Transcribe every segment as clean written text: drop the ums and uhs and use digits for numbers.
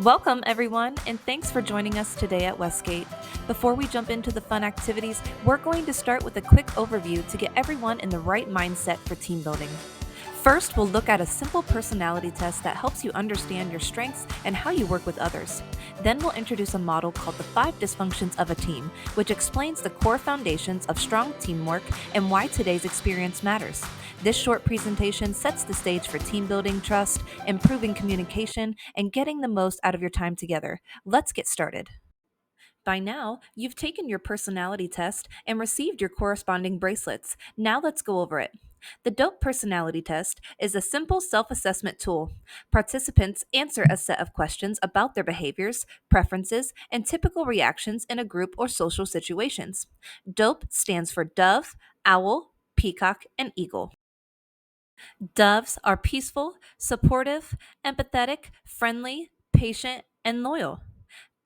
Welcome, everyone, and thanks for joining us today at Westgate. Before we jump into the fun activities, we're going to start with a quick overview to get everyone in the right mindset for team building. First, we'll look at a simple personality test that helps you understand your strengths and how you work with others. Then, we'll introduce a model called the 5 Dysfunctions of a Team, which explains the core foundations of strong teamwork and why today's experience matters. This short presentation sets the stage for team building trust, improving communication, and getting the most out of your time together. Let's get started. By now, you've taken your personality test and received your corresponding bracelets. Now let's go over it. The D.O.P.E personality test is a simple self assessment tool. Participants answer a set of questions about their behaviors, preferences, and typical reactions in a group or social situations. D.O.P.E stands for dove, owl, peacock, and eagle. Doves are peaceful, supportive, empathetic, friendly, patient, and loyal.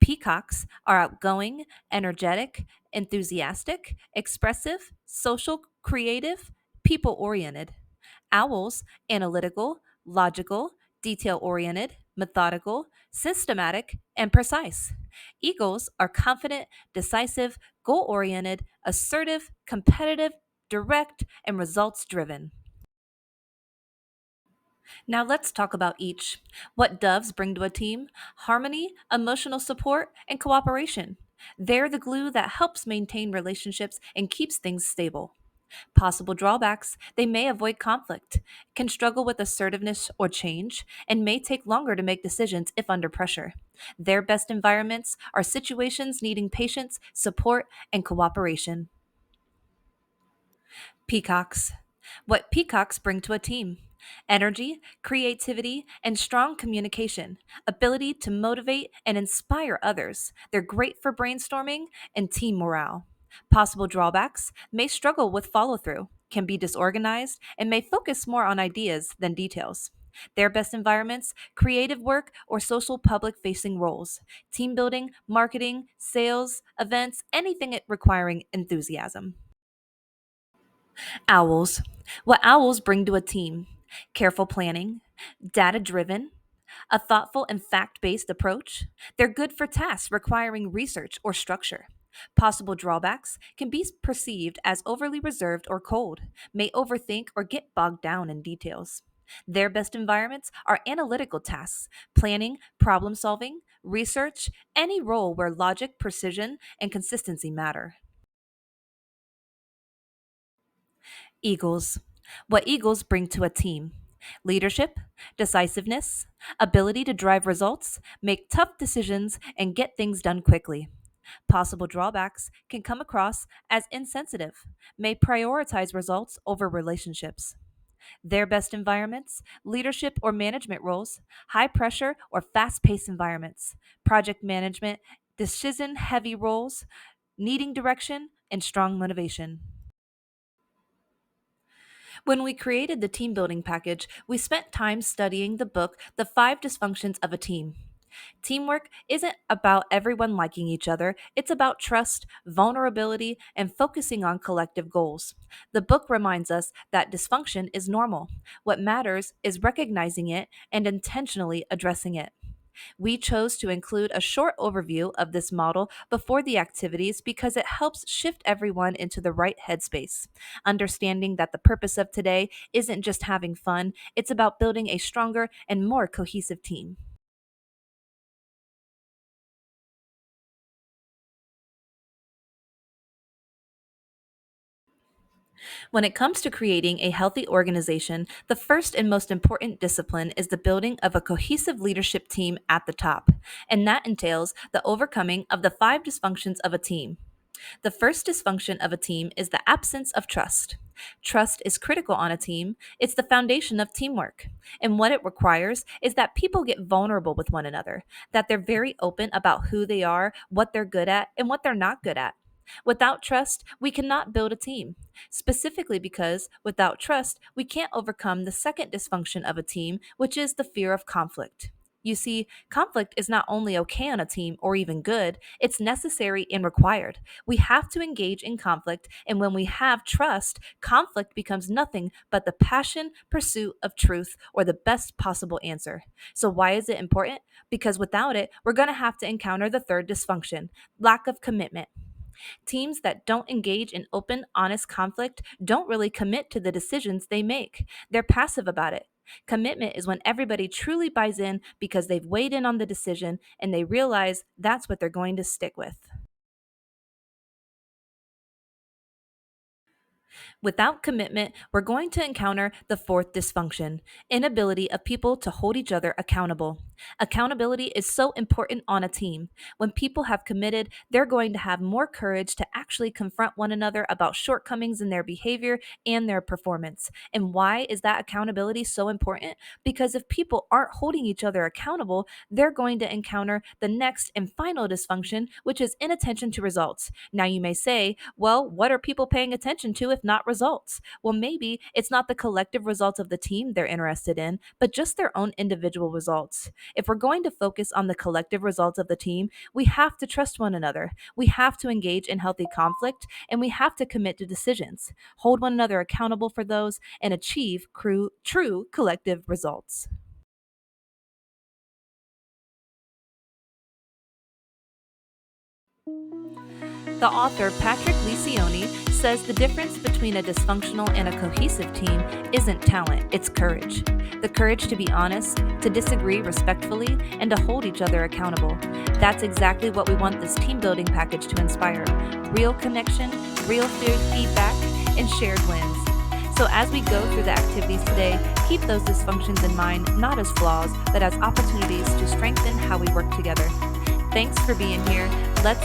Peacocks are outgoing, energetic, enthusiastic, expressive, social, creative, people oriented. Owls, analytical, logical, detail oriented, methodical, systematic, and precise. Eagles are confident, decisive, goal oriented, assertive, competitive, direct, and results driven. Now let's talk about each. What doves bring to a team: harmony, emotional support, and cooperation. They're the glue that helps maintain relationships and keeps things stable. Possible drawbacks: they may avoid conflict, can struggle with assertiveness or change, and may take longer to make decisions if under pressure. Their best environments are situations needing patience, support, and cooperation. Peacocks. What peacocks bring to a team: energy, creativity, and strong communication, ability to motivate and inspire others. They're great for brainstorming and team morale. Possible drawbacks: may struggle with follow through, can be disorganized, and may focus more on ideas than details. Their best environments: creative work or social public facing roles, team building, marketing, sales, events, anything requiring enthusiasm. Owls. What owls bring to a team: careful planning, data driven, a thoughtful and fact based approach. They're good for tasks requiring research or structure. Possible drawbacks: can be perceived as overly reserved or cold, may overthink or get bogged down in details. Their best environments are analytical tasks, planning, problem solving, research, any role where logic, precision, and consistency matter. Eagles. What eagles bring to a team: leadership, decisiveness, ability to drive results, make tough decisions, and get things done quickly. Possible drawbacks: can come across as insensitive, may prioritize results over relationships. Their best environments: leadership or management roles, high pressure or fast paced environments, project management, decision heavy roles, needing direction, and strong motivation. When we created the team building package, we spent time studying the book, The 5 Dysfunctions of a Team. Teamwork isn't about everyone liking each other, it's about trust, vulnerability, and focusing on collective goals. The book reminds us that dysfunction is normal. What matters is recognizing it and intentionally addressing it. We chose to include a short overview of this model before the activities because it helps shift everyone into the right headspace. Understanding that the purpose of today isn't just having fun, it's about building a stronger and more cohesive team. When it comes to creating a healthy organization, the first and most important discipline is the building of a cohesive leadership team at the top, and that entails the overcoming of the 5 dysfunctions of a team. The first dysfunction of a team is the absence of trust. Trust is critical on a team. It's the foundation of teamwork. And what it requires is that people get vulnerable with one another, that they're very open about who they are, what they're good at, and what they're not good at. Without trust, we cannot build a team. Specifically because without trust, we can't overcome the second dysfunction of a team, which is the fear of conflict. You see, conflict is not only okay on a team or even good, it's necessary and required. We have to engage in conflict, and when we have trust, conflict becomes nothing but the passion pursuit of truth or the best possible answer. So, why is it important? Because without it, we're going to have to encounter the third dysfunction: lack of commitment. Teams that don't engage in open, honest conflict don't really commit to the decisions they make. They're passive about it. Commitment is when everybody truly buys in because they've weighed in on the decision and they realize that's what they're going to stick with. Without commitment, we're going to encounter the fourth dysfunction: inability of people to hold each other accountable. Accountability is so important on a team. When people have committed, they're going to have more courage to actually confront one another about shortcomings in their behavior and their performance. And why is that accountability so important? Because if people aren't holding each other accountable, they're going to encounter the next and final dysfunction, which is inattention to results. Now, you may say, well, what are people paying attention to if not results? Well, maybe it's not the collective results of the team they're interested in, but just their own individual results. If we're going to focus on the collective results of the team, we have to trust one another. We have to engage in healthy conflict, and we have to commit to decisions, hold one another accountable for those, and achieve true collective results. The author, Patrick Lecionis, says the difference between a dysfunctional and a cohesive team isn't talent, it's courage. The courage to be honest, to disagree respectfully, and to hold each other accountable. That's exactly what we want this team building package to inspire: real connection, real feedback, and shared wins. So, as we go through the activities today, keep those dysfunctions in mind, not as flaws, but as opportunities to strengthen how we work together. Thanks for being here. Let's